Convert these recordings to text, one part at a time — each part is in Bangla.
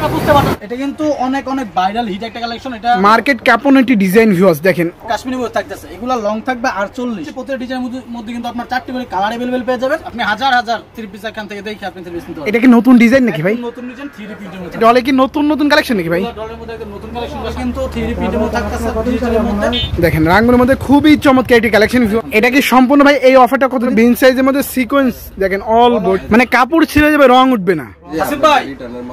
আপনারা বুঝতে পারবেন এটা কিন্তু অনেক অনেক ভাইরাল হিট একটা কালেকশন। এটা মার্কেট ক্যাপোনেটি ডিজাইন ভিউয়ার্স দেখেন কাশ্মীরি মধ্যে থাকতেছে, এগুলো লং থাকবে 48। প্রত্যেকটা ডিজাইনের মধ্যে কিন্তু আপনার 4টি করে কালার अवेलेबल পেয়ে যাবেন। আপনি হাজার হাজার 3 পিস এখান থেকে দেখে আপনি 3 পিস নিতে পারবেন। এটা কি নতুন ডিজাইন নাকি ভাই? নতুন ডিজাইন 3 পিসের মধ্যে। এটা কি নতুন নতুন কালেকশন নাকি ভাই? ডলের মধ্যে একদম নতুন কালেকশন কিন্তু 3 পিসের মধ্যে থাকতেছে ডিজিটালের মধ্যে। দেখেন রাঙ্গুর মধ্যে খুবই চমৎকার একটি কালেকশন। এটা কি সম্পূর্ণ ভাই এই অফারটা কত? বিন সাইজের মধ্যে সিকোয়েন্স দেখেন অল বোর্ড, মানে কাপড় ছিঁড়ে যাবে রং উঠবে না। আসিফ ভাই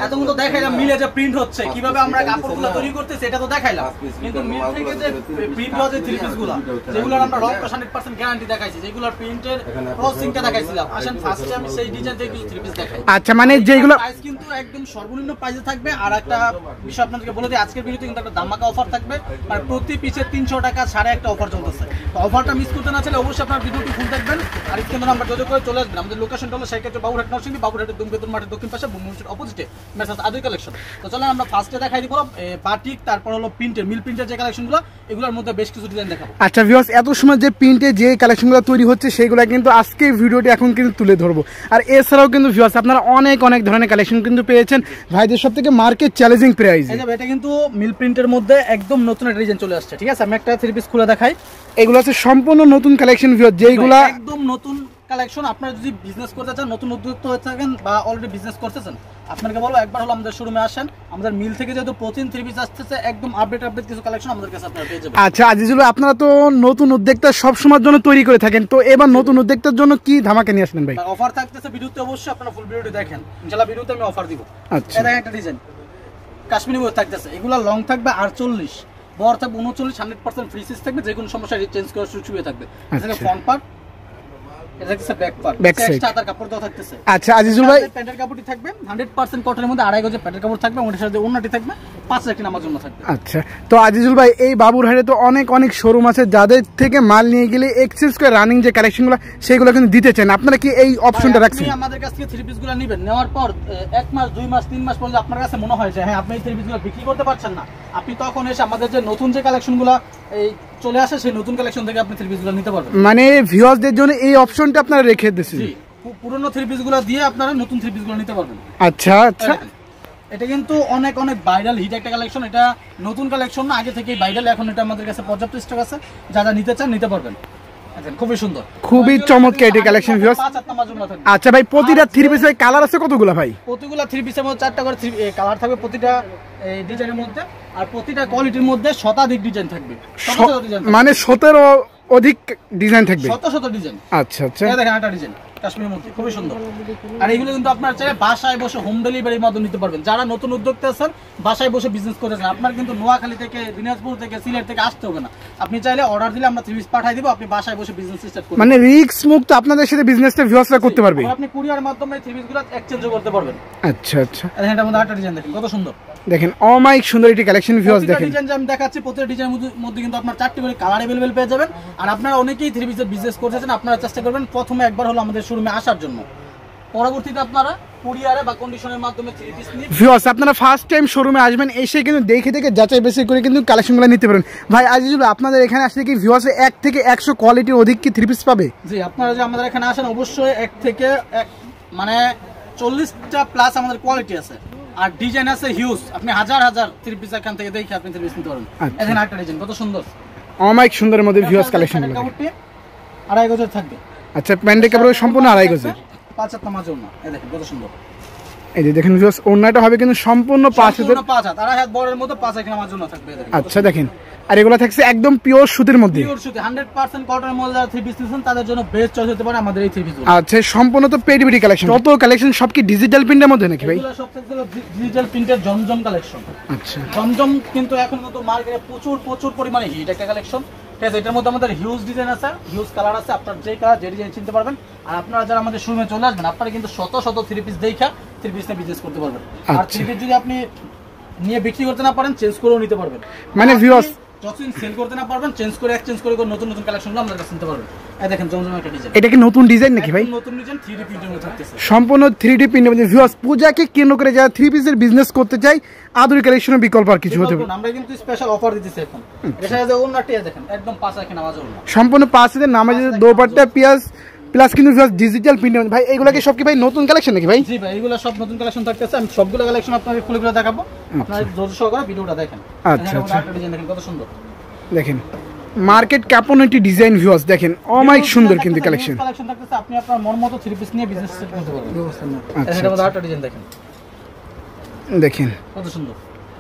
এতক্ষণ তো দেখাইলাম মিলে যে প্রিন্ট হচ্ছে, কিভাবে আমরা কাপড়গুলো তৈরি করতেছি এটা তো দেখাইলাম, কিন্তু মিল থেকে যে প্রিন্ট হওয়া যে 3 পিসগুলো যেগুলোর আমরা রং 100% গ্যারান্টি দেখাইছি, যেগুলোর প্রিন্টের প্রসেসিংটা দেখাইছিলাম, আসেন ফার্স্টে আমি সেই ডিজাইন থেকে 3 পিস দেখাই। আচ্ছা মানে যেগুলো প্রাইস কিন্তু একদম সর্বনিম্ন প্রাইসে থাকবে। আর একটা বিষয় আপনাদেরকে বলে দিই, আজকের ভিডিওতে কিন্তু একটা ধামাকা অফার থাকবে, মানে প্রতি পিসে 300 টাকা ছাড়ে একটা অফার চলতেছে। তো অফারটা মিস করতে না চাইলে অবশ্যই আপনার ভিডিওটি ফুল দেখবেন। আর স্ক্রিনে নাম্বার যোগাযোগ করে চলে আসবেন। আমাদের লোকেশনটা হলো সেক্ষেত্রে বাবুরহাট নরসিংদী, বাবুরহাটের দুমবেতুন মাঠের দক্ষিণ পাশে বুমুচের অপোজিটে মেসাজ আদি কালেকশন। তো চলেন আমরা ফার্স্টে দেখাই দিব বাটিক, তারপর হলো প্রিন্টের মিল প্রিন্টের যে কালেকশনগুলো, এগুলোর মধ্যে বেশ কিছু ডিজাইন দেখাবো। আচ্ছা ভিউয়ার্স এত সময় যে প্রিন্টে যে কালেকশনগুলো তৈরি হচ্ছে সেগুলো কিন্তু আজকে ভিডিওটি এখন কিন্তু তুলে ধরবো। আর এছাড়াও কিন্তু ভিউয়ার্স আপনারা অনেক অনেক ধরনের কালেকশন কিন্তু পেয়েছেন ভাইদের সব থেকে মার্কেট চ্যালেঞ্জিং প্রাইস। এটা কিন্তু মিল প্রিন্টের মধ্যে একদম নতুন একটা ডিজাইন চলে আসছে। ঠিক আছে, আমি একটা 3 পিস খুলে দেখাই। এগুলো আছে সম্পূর্ণ নতুন কালেকশন ভিউয়ার্স, যেগুলো একদম নতুন কালেকশন। আপনারা যদি বিজনেস করতে চান, নতুন উদ্যোক্তা হয়ে থাকেন বা অলরেডি বিজনেস করতেছেন, আপনাকে বলবো একবার হলো আমাদের শোরুমে আসেন। আমাদের মিল থেকে যেহেতু প্রতিদিন 3 পিস আসতেছে, একদম আপডেট কিছু কালেকশন আমাদের কাছে আপনারা পেয়ে যাবেন। আচ্ছা আজিজুল ভাই আপনারা তো নতুন উদ্যোক্তা সব সময়ের জন্য তৈরি করে থাকেন, তো এবার নতুন উদ্যোক্তার জন্য কি ধামাকা নিয়ে আসলেন ভাই? অফার থাকতেছে ভিডিওতে, অবশ্যই আপনারা ফুল ভিডিওটি দেখেন, ইনশাআল্লাহ ভিডিওতে আমি অফার দিব। আচ্ছা এটা একটা ডিজাইন কাশ্মীরি মধ্যে থাকতেছে, এগুলা লং থাকবে 48, বড় থাকবে 39, 100% ফ্রি সাইজ থাকবে, যে কোনো সমস্যা রিচেঞ্জ করার সুযোগ থাকবে। এটা ফ্রন্ট পার্ট, এটা হচ্ছে ব্যাক পার্ট, এক্সট্রা আদার কাপড় দাও থাকতেছে। আচ্ছা আজিজুল ভাই প্যান্টের কাপড়টি থাকবে 100% কটনের মধ্যে, 2.5 গজের প্যান্টের কাপড় থাকবে, ওটার সাথে ওন্নাটি থাকবে, 5 লাখ নামার জন্য থাকবে। আচ্ছা তো আজিজুল ভাই এই বাবুরহাটে তো অনেক অনেক শোরুম আছে, যাদের থেকে মাল নিয়ে গেলে এক্সচেঞ্জ করে রানিং যে কালেকশনগুলো সেগুলো কিন্তু দিতে চান, আপনারা কি এই অপশনটা রাখছেন? আমাদের কাছ থেকে 3 পিসগুলো নেবেন, নেওয়ার পর 1 মাস 2 মাস 3 মাস পর আপনার কাছে মনে হয় যে হ্যাঁ আপনি এই 3 পিসগুলো বিক্রি করতে পারছেন না, আপনি তখন এসে আমাদের যে নতুন যে কালেকশনগুলো এই চলে আসে সেই নতুন কালেকশন থেকে আপনি 3 পিসগুলো নিতে পারবেন। মানে ভিউয়ারদের জন্য এই অপশনটা আপনারা রেখে দিয়েছেন, পুরনো 3 পিসগুলো দিয়ে আপনারা নতুন 3 পিসগুলো নিতে পারবেন। আচ্ছা আচ্ছা এটা কিন্তু অনেক অনেক ভাইরাল হিট একটা কালেকশন, এটা নতুন কালেকশন না, আগে থেকেই ভাইরাল, এখন এটা আমাদের কাছে পর্যাপ্ত স্টক আছে, যারা নিতে চান নিতে পারবেন। খুবই সুন্দর, খুবই চমৎকার এই কালেকশন ভিউয়ার্স। আচ্ছা ভাই প্রতিটা 3 পিসের কালার আছে কতগুলো ভাই? প্রতিগুলা 3 পিসের মধ্যে 4টা করে কালার থাকবে প্রতিটা ডিজাইনের মধ্যে, আর প্রতিটা কোয়ালিটির মধ্যে শতাধিক ডিজাইন থাকবে, মানে 17 অধিক ডিজাইন থাকবে, শত ডিজাইন। আচ্ছা আচ্ছা দেখেন একটা ডিজাইন কাশ্মীরের মধ্যে খুবই সুন্দর। আর এগুলো কিন্তু আপনারা চাইলে বাসায় বসে হোম ডেলিভারির মাধ্যমে নিতে পারবেন। যারা নতুন উদ্যোক্তা আছেন, বাসায় বসে বিজনেস করতেছেন, আপনার কিন্তু নোয়াখালী থেকে, দিনাজপুর থেকে, সিলেট থেকে আসতে হবে না, আপনি চাইলে অর্ডার দিলে আমরা 3 পিস পাঠিয়ে দিব, আপনি বাসায় বসে বিজনেস স্টার্ট করবেন, মানে রিস্ক মুক্ত আপনাদের সাথে বিজনেসটা ভিউয়ার্সরা করতে পারবে। আপনি কুরিয়ার মাধ্যমে 3 পিসগুলো এক্সচেঞ্জও করতে পারবেন। আচ্ছা আচ্ছা এটার মধ্যে একটা ডিজাইন দেখেন কত সুন্দর, দেখেন অমাইক সুন্দর একটি কালেকশন ভিউয়ার্স দেখেন। ডিজাইন আমি দেখাচ্ছি, প্রত্যেকটা ডিজাইনের মধ্যে কিন্তু আপনার 4টি করে কালার अवेलेबल পেয়ে যাবেন। আর আপনারা অনেকেই 3 পিসের বিজনেস করতেছেন, আপনারা চেষ্টা করবেন প্রথমে একবার হলো আমাদের শোরুমে আসার জন্য, পরবর্তীতে আপনারা কুরিয়ারে বা কন্ডিশনের মাধ্যমে 3 পিস নিয়ে ভিউয়ার্স আপনারা ফার্স্ট টাইম শোরুমে আসবেন, এসে কিন্তু দেখে যাচাই বাছাই করে কিন্তু কালেকশনগুলো নিতে পারেন। ভাই আজিজুল আপনাদের এখানে আসলে কি ভিউয়ার্স 1 থেকে 100 কোয়ালিটির অধিক কি 3 পিস পাবে? জি আপনারা যে আমাদের এখানে আসেন অবশ্যই 1 থেকে 1 মানে 40টা প্লাস আমাদের কোয়ালিটি আছে, আর ডিজাইন আছে হিউজ, আপনি হাজার 3 পিস এখান থেকে দেখে আপনি 3 পিস নিতে পারবেন। এখানে একটা ডিজাইন কত সুন্দর, অমাইক সুন্দরের মধ্যে ভিউয়ার্স কালেকশনগুলো 2.5 গজের থাকবে। আচ্ছা প্যান্টের কাপড় সম্পূর্ণ 2.5 গজের, 5 হাত নামাজ ওড়না, এই দেখেন কত সুন্দর। এই যে দেখেন ভিউয়ার্স ওড়নাটা হবে কিন্তু সম্পূর্ণ 5 হাত, 2.5 হাত বড়ের মধ্যে 5 হাত নামাজ ওড়না থাকবে। আচ্ছা দেখেন, আর এগুলো থাকছে একদম পিওর সুতির মধ্যে, পিওর সুতি 100% কটনের মধ্যে 3 পিস নিছেন তাদের জন্য বেস্ট চয়েস হতে পারে আমাদের এই 3 পিস। আচ্ছা সম্পূর্ণ তো পেডিবিডি কালেকশন, কত কালেকশন সব কি ডিজিটাল প্রিন্টের মধ্যে নাকি ভাই? এগুলো সব থেকে ডিজিটাল প্রিন্টের জমজম কালেকশন। আচ্ছা জমজম কিন্তু এখন কিন্তু মার্কেটে প্রচুর পরিমাণে হিট একটা কালেকশন, ঠিক আছে। এটার মধ্যে আমাদের হিউজ ডিজাইন আছে, হিউজ কালার আছে, আপনার যে কালার যে ডিজাইন চিনতে পারবেন। আর আপনারা যারা আমাদের শোরুমে চলে আসবেন, আপনারা কিন্তু শত 3 পিস দেখা 3 পিস নিয়ে বিজনেস করতে পারবেন। আর 3 পিস যদি আপনি নিয়ে বিক্রি করতে না পারেন, চেঞ্জ করেও নিতে পারবেন। মানে ভিউয়ার্স যতদিন সেল করতে না পারবেন, চেঞ্জ করে এক্সচেঞ্জ করে নতুন কালেকশনগুলো আমাদের কাছে নিতে পারবেন। এই দেখেন জমজম একটা ডিজাইন, এটা কি নতুন ডিজাইন নাকি ভাই? নতুন ডিজাইন 3D প্রিন্টের মধ্যে থাকতেছে, সম্পূর্ণ 3D প্রিন্টের মধ্যে। ভিউয়ার্স পূজাকে কেন্দ্র করে যারা 3 পিসের বিজনেস করতে চাই, আদুরি কালেকশনের বিকল্প আর কিছু হতে পারে। আমরা কিন্তু স্পেশাল অফার দিতেছি এখন। এটা যে ওন্নাটি দেখেন একদম 5 হাত নামাজ ওড়না, সম্পূর্ণ 5 হাতের নামাজের দোপাট্টা পিয়াজ প্লাস কিন্তু ডিজিটাল প্রিন্ট। ভাই এগুলো কি সব কি ভাই নতুন কালেকশন নাকি ভাই? জি ভাই, এগুলো সব নতুন কালেকশন থাকতেছে। আমি সবগুলো কালেকশন আপনাকে খুলে খুলে দেখাবো, আপনারা ধৈর্য সহকারে ভিডিওটা দেখেন। আচ্ছা আচ্ছা, ডিজাইন দেখেন কত সুন্দর, দেখেন মার্কেট ক্যাপোনেটি ডিজাইন ভিউয়ার্স, দেখেন অমাইক সুন্দর কিন্তু কালেকশন থাকতেছে। আপনি আপনার মন মতো 3 পিস নিয়ে বিজনেস সেট করতে পারবেন। আচ্ছা, এটার মধ্যে আরেকটা ডিজাইন দেখেন, দেখেন কত সুন্দর,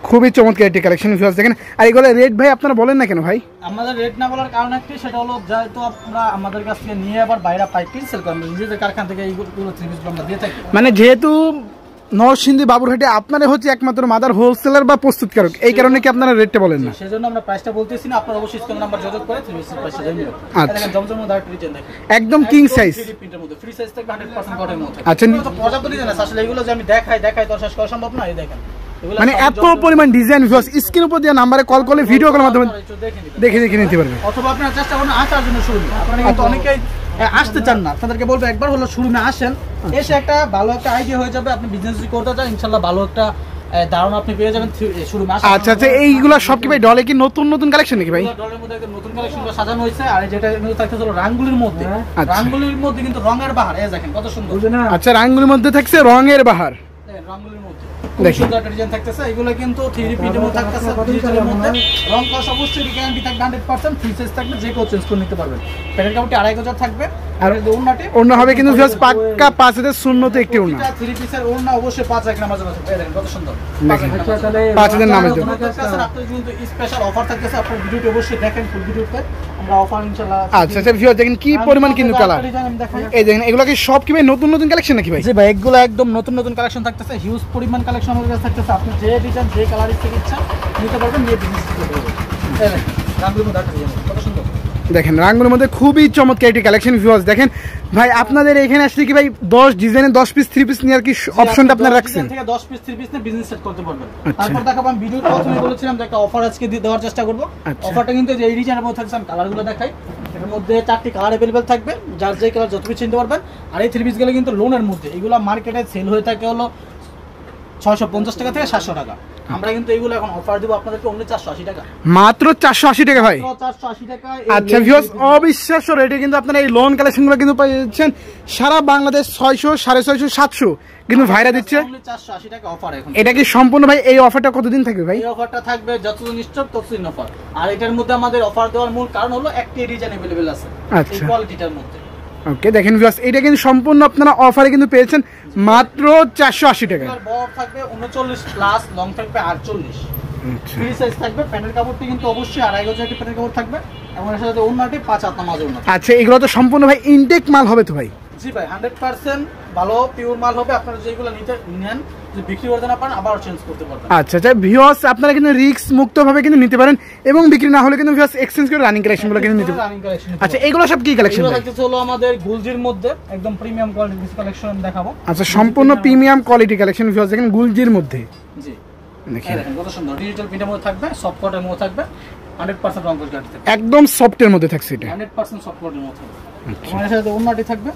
খুবই চমৎকার একটি কালেকশন ভিউয়ার্স দেখেন। আর এগুলো রেট ভাই আপনারা বলেন না কেন ভাই? আমাদের রেট না বলার কারণ একটি, সেটা হলো যেহেতু আমরা আমাদের কাছ থেকে নিয়ে আবার বাইরে পাইকারি সেল করি, আমরা নিজেদের কারখানা থেকে এইগুলো 3 পিসগুলো আমরা দিয়ে থাকি। মানে যেহেতু নরসিংদী বাবুরহাটে আপনারা হচ্ছে একমাত্র মাদার হোলসেলার বা প্রস্তুতকারক, এই কারণে কি আপনারা রেটটা বলেন না? সেজন্য আমরা প্রাইসটা বলতেছি না, আপনারা অবশ্যই স্ক্রিন নাম্বার যোগাযোগ করে 3 পিসের প্রাইসটা জেনে নেবেন। আচ্ছা, দেখেন জমজমের মধ্যে আরেকটা ডিজাইন দেখেন, একদম কিং সাইজ, 3D প্রিন্টের মধ্যে ফ্রি সাইজ থাকবে 100% কটনের মধ্যে। আচ্ছা, তো পর্যাপ্ত ডিজাইন আছে আসলে, এগুলো যে আমি দেখাই তো শেষ করা সম্ভব না। এই দেখেন মানে এত পরিমাণ ডিজাইন ভিউয়ার্স, স্ক্রিন উপর দিয়ে নাম্বারে কল করলে ভিডিও কলের মাধ্যমে দেখে নিতে পারবেন। অথবা আপনারা চেষ্টা করুন আসার জন্য শোরুমে, আপনারা কিন্তু অনেকেই আসতে চান না, আপনাদেরকে বলবো একবার হলো শোরুমে আসেন, এসে একটা ভালো একটা আইডিয়া হয়ে যাবে। আপনি বিজনেস যদি করতে চান ইনশাআল্লাহ ভালো একটা ধারণা আপনি পেয়ে যাবেন শোরুমে আসা। আচ্ছা আচ্ছা, এইগুলো সব কি ভাই ডলে কি নতুন নতুন কালেকশন নাকি ভাই? ডলের মধ্যে একটা নতুন কালেকশনগুলো সাজানো হয়েছে। আর যেটা থাকতে হলো রাঙ্গুলির মধ্যে, রাঙ্গুলির মধ্যে কিন্তু রঙের বাহার, এই দেখেন কত সুন্দর। আচ্ছা, রাঙ্গুলির মধ্যে থাকছে রঙের বাহার, রাঙ্গুলির মধ্যে সুন্দর একটা ডিজাইন থাকতেছে। এগুলো কিন্তু 3D প্রিন্টের মধ্যে থাকতেছে, ডিজিটালের মধ্যে রং কস অবশ্যই গ্যারান্টি থাকবে 100%, ফ্রি সাইজ থাকবে, যে কেউ চেঞ্জ করে নিতে পারবেন। প্যাকেট কাপড়টি 2500 থাকবে। আর ওড়নাটি ওড়না হবে কিন্তু জাস্ট পাক্কা 5000 শূন্যতে একটি ওড়না, 3 পিসের ওড়না অবশ্যই 5 নামাজ আছে। দেখেন কত সুন্দর, দেখেন 5000 নামাজ দেব। আপনাদের কিন্তু স্পেশাল অফার থাকতেছে, আপনারা ভিডিওটি অবশ্যই দেখেন, ফুল ভিডিওতে আমরা অফার ইনশাআল্লাহ। আচ্ছা আচ্ছা ভিউয়ার দেখেন কি পরিমাণ কিন্তু কালার, এই দেখেন এগুলো কি সব কি ভাই নতুন নতুন কালেকশন নাকি ভাই? জি ভাই, এগুলো একদম নতুন নতুন কালেকশন থাকতেছে, হিউজ পরিমাণ কালেকশন আমাদের কাছে থাকতেছে। আপনি যে ডিজাইন যে কালার থেকে ইচ্ছা নিতে পারবেন, নিয়ে বিজনেস করতে পারবেন। এই দেখেন রাঙ্গুলির মধ্যে একটা ডিজাইন কত সুন্দর, দেখেন রাঙ্গুলির মধ্যে খুবই চমৎকার একটি কালেকশন ভিউয়ার্স দেখেন। ভাই আপনাদের এখানে আসলে কি ভাই 10 ডিজাইনের 10 পিস 3 পিস নেওয়ার কি অপশনটা আপনারা রাখছেন? থেকে 10 পিস 3 পিস নিয়ে বিজনেস সেট করতে পারবেন। তারপর দেখাবো, আমি ভিডিওতে প্রথমে বলেছিলাম যে একটা অফার আজকে দেওয়ার চেষ্টা করব। অফারটা কিন্তু যে এই ডিজাইনের মধ্যে থাকছে, আমি কালারগুলো দেখাই। এর মধ্যে 4টি কালার अवेलेबल থাকবে, যার যে কালার যত পিস চিনতে পারবেন। আর এই 3 পিসগুলো কিন্তু লোনের মধ্যে, এগুলো মার্কেটে সেল হয়ে থাকে হলো 650 টাকা থেকে 700 টাকা। আমরা কিন্তু এগুলো এখন অফার দেব আপনাদেরকে অনলি 480 টাকা, মাত্র 480 টাকা ভাই। 480 টাকা। আচ্ছা ভিউয়ার্স, অবিশ্বাস্য রেটে কিন্তু আপনারা এই লোন কালেকশনগুলো কিন্তু পাচ্ছেন সারা বাংলাদেশ 600 650 700 কিন্তু ভাইরা দিচ্ছে অনলি 480 টাকা অফার এখন। এটা কি সম্পূর্ণ ভাই এই অফারটা কতদিন থাকবে ভাই? এই অফারটা থাকবে যতদিন স্টক ততদিন অফার। আর এটার মধ্যে আমাদের অফার দেওয়ার মূল কারণ হলো একটি ডিজাইন अवेलेबल আছে এই কোয়ালিটিটার মধ্যে। ওকে দেখেন ভিউয়ার্স, এটা কিন্তু সম্পূর্ণ আপনারা অফারে কিন্তু পেয়েছেন মাত্র 480 টাকা। বড় থাকবে 39 প্লাস, লং থাকবে 48। আচ্ছা, ফ্রি সাইজ থাকবে। প্যান্টের কাপড়টি কিন্তু অবশ্যই 2.5 গজ একটি প্যান্টের কাপড় থাকবে, এবং এর সাথে ওড়নাটি 5 হাত নামাজ ওড়না। আচ্ছা, এগুলো তো সম্পূর্ণ ভাই ইনটেক মাল হবে তো ভাই? জি ভাই, 100% ভালো পিওর মাল হবে। আপনারা যেগুলো নিতে নেন, যদি বিক্রি করতে না পারেন আবার চেঞ্জ করতে পারবেন। আচ্ছা আচ্ছা ভিউয়ার্স, আপনারা কিন্তু রিস্ক মুক্তভাবে কিন্তু নিতে পারেন, এবং বিক্রি না হলে কিন্তু ভিউয়ার্স এক্সচেঞ্জ করে রানিং কালেকশনগুলো কিন্তু নিতে পারেন। আচ্ছা, এগুলো সব কি কালেকশন ভাই? এটা হলো আমাদের গুলজির মধ্যে একদম প্রিমিয়াম কোয়ালিটির কালেকশন আমি দেখাবো। আচ্ছা, সম্পূর্ণ প্রিমিয়াম কোয়ালিটি কালেকশন ভিউয়ার্স দেখেন গুলজির মধ্যে। জি দেখেন দেখেন কত সুন্দর, ডিজিটাল প্রিন্টের মধ্যে থাকবে, সফট কটের মধ্যে থাকবে, 100% রং গ্যারান্টি থাকবে, একদম সফটের মধ্যে থাকছে এটা, 100% সফট কটের মধ্যে থাকবে। এবং এর সাথে ওড়নাটি থাকবে,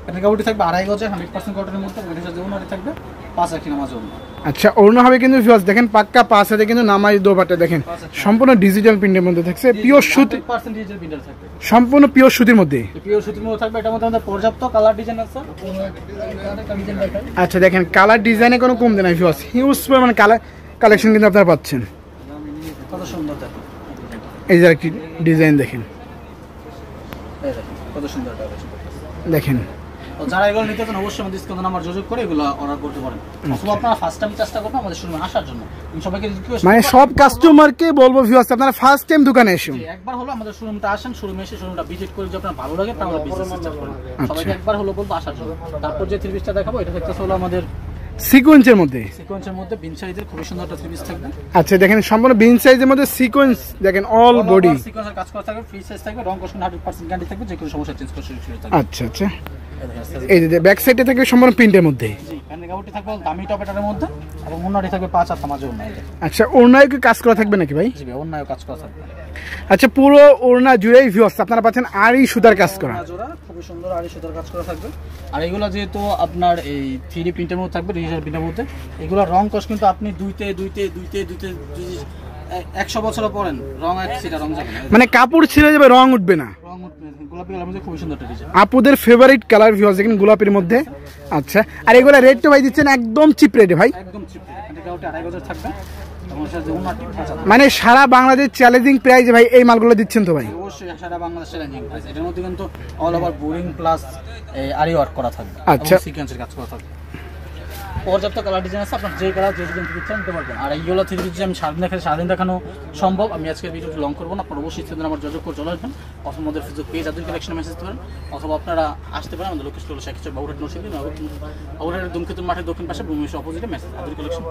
প্যান্টের কাপড়টি থাকবে 2.5 গজের 100% কটনের মধ্যে, এবং এর সাথে ওড়নাটি থাকবে 5 রাখি নামাজ ওড়না। আচ্ছা, ওড়না হবে কিন্তু ভিউয়ার্স দেখেন পাক্কা 5 হাতে কিন্তু নামাজ দোপাট্টা দেখেন সম্পূর্ণ ডিজিটাল প্রিন্টের মধ্যে থাকছে, পিওর সুতি, 100% ডিজিটাল প্রিন্টার থাকবে, সম্পূর্ণ পিওর সুতির মধ্যে। পিওর সুতির মধ্যে থাকবে। এটার মধ্যে আমাদের পর্যাপ্ত কালার ডিজাইন আছে। আচ্ছা দেখেন কালার ডিজাইনে কোনো কম দেয় না ভিউয়ার্স, হিউজ পরিমাণ কালার কালেকশন কিন্তু আপনারা পাচ্ছেন। কত সুন্দর দেখেন, এই যে একটি ডিজাইন দেখেন, এই দেখেন কত সুন্দর দেখেন। যারা এগুলো নিতে চান অবশ্যই আমাদের স্ক্রিনে নাম্বার যোগাযোগ করে এগুলো অর্ডার করতে পারেন। অথবা আপনারা ফার্স্ট টাইম চেষ্টা করবেন আমাদের শোরুমে আসার জন্য। আমি সবাইকে রিকোয়েস্ট মানে সব কাস্টমারকে বলবো ভিউয়ার্স, আপনারা ফার্স্ট টাইম দোকানে এসুন, একবার হলো আমাদের শোরুমটা আসেন, শোরুমে এসে শোরুমটা ভিজিট করে যদি আপনার ভালো লাগে তাহলে বিজনেস স্টার্ট করুন। সবাইকে একবার হলো বলবো আসার জন্য। তারপর যে 3 পিসটা দেখাবো এটা হচ্ছে হলো আমাদের সিকোয়েন্সের মধ্যে, সিকোয়েন্সের মধ্যে বিন সাইজের খুবই সুন্দর একটা 3 পিস থাকবে। আচ্ছা দেখেন সম্পূর্ণ বিন সাইজের মধ্যে সিকোয়েন্স দেখেন, অল বডি সিকোয়েন্সের কাজ করা থাকবে, ফ্রি সাইজ থাকবে, রং কস 100% গ্যারান্টি থাকবে, যে কোনো সমস্যা চেঞ্জ করে শুরু থাকবে। আচ্ছা আচ্ছা, এই যে ব্যাক সাইডে থাকবে সম্পূর্ণ প্রিন্টের মধ্যে। জি, প্যান্টের কাপড়টি থাকবে দামি টপেটারের মধ্যে, এবং ওড়নাটি থাকবে 5 হাত নামাজ ওড়না। আচ্ছা, ওড়নায় কি কাজ করা থাকবে নাকি ভাই? জি ভাই, ওড়নায়ও কাজ করা থাকবে। আচ্ছা, পুরো ওড়না জুড়েই ভিউয়ার্স আপনারা পাচ্ছেন আড়ি সুতার কাজ করা, জোড়া খুবই সুন্দর আড়ি সুতার কাজ করা থাকবে। আর এগুলো যেহেতু আপনার এই 3D প্রিন্টের মধ্যে থাকবে, ডিজিটাল প্রিন্টের মধ্যে, এগুলো রং কস কিন্তু আপনি দুইতে 100 বছরও পরেন রং সেটা রং যাবে না, মানে কাপড় ছিঁড়ে যাবে, রং উঠবে না। রং উঠবে। গোলাপি কালার মধ্যে খুবই সুন্দর একটা ডিজাইন, আপুদের ফেভারিট কালার ভিউয়ার্স, দেখেন গোলাপের মধ্যে। আচ্ছা, আর এগুলা রেট তো ভাই দিচ্ছেন একদম চিপ রেটে ভাই, একদম চিপ রেট, এটা কাউটা 2500 থাকবে। এবং সাথে ওনাটি ভাঁজা মানে সারা বাংলাদেশ চ্যালেঞ্জিং প্রাইসে ভাই এই মালগুলো দিচ্ছেন তো ভাই? অবশ্যই সারা বাংলাদেশের র্যাঙ্কিং প্রাইস। এটার মধ্যে কিন্তু অল ওভার বোরিং প্লাস আরি ওয়ার্ক করা থাকবে, আচ্ছা। সিকোয়েন্সের কাজ করা থাকবে। পর্যাপ্ত কালার ডিজাইন আছে, আপনার যে কালার যে ডিজাইন থেকে নিতে পারবেন। আর এইগুলো থেকে যদি আমি সারাদিন দেখানো সম্ভব, আমি আজকের ভিডিওটি লং করবো না। আপনার অবশ্যই সেদিন আমার যোগাযোগ করে চলে আসবেন, অথবা আমাদের ফেসবুক পেজ আদুরি কালেকশনে মেসেজ করবেন, অথবা আপনারা আসতে পারেন। আমাদের লোকেশন হলো শেখ বাবুরহাট নরসিংদী, বাবুরহাটের ধূমকেতুর মাঠের দক্ষিণ পাশে ভূমি অপোজিটে মেসেজ আদুরি কালেকশন।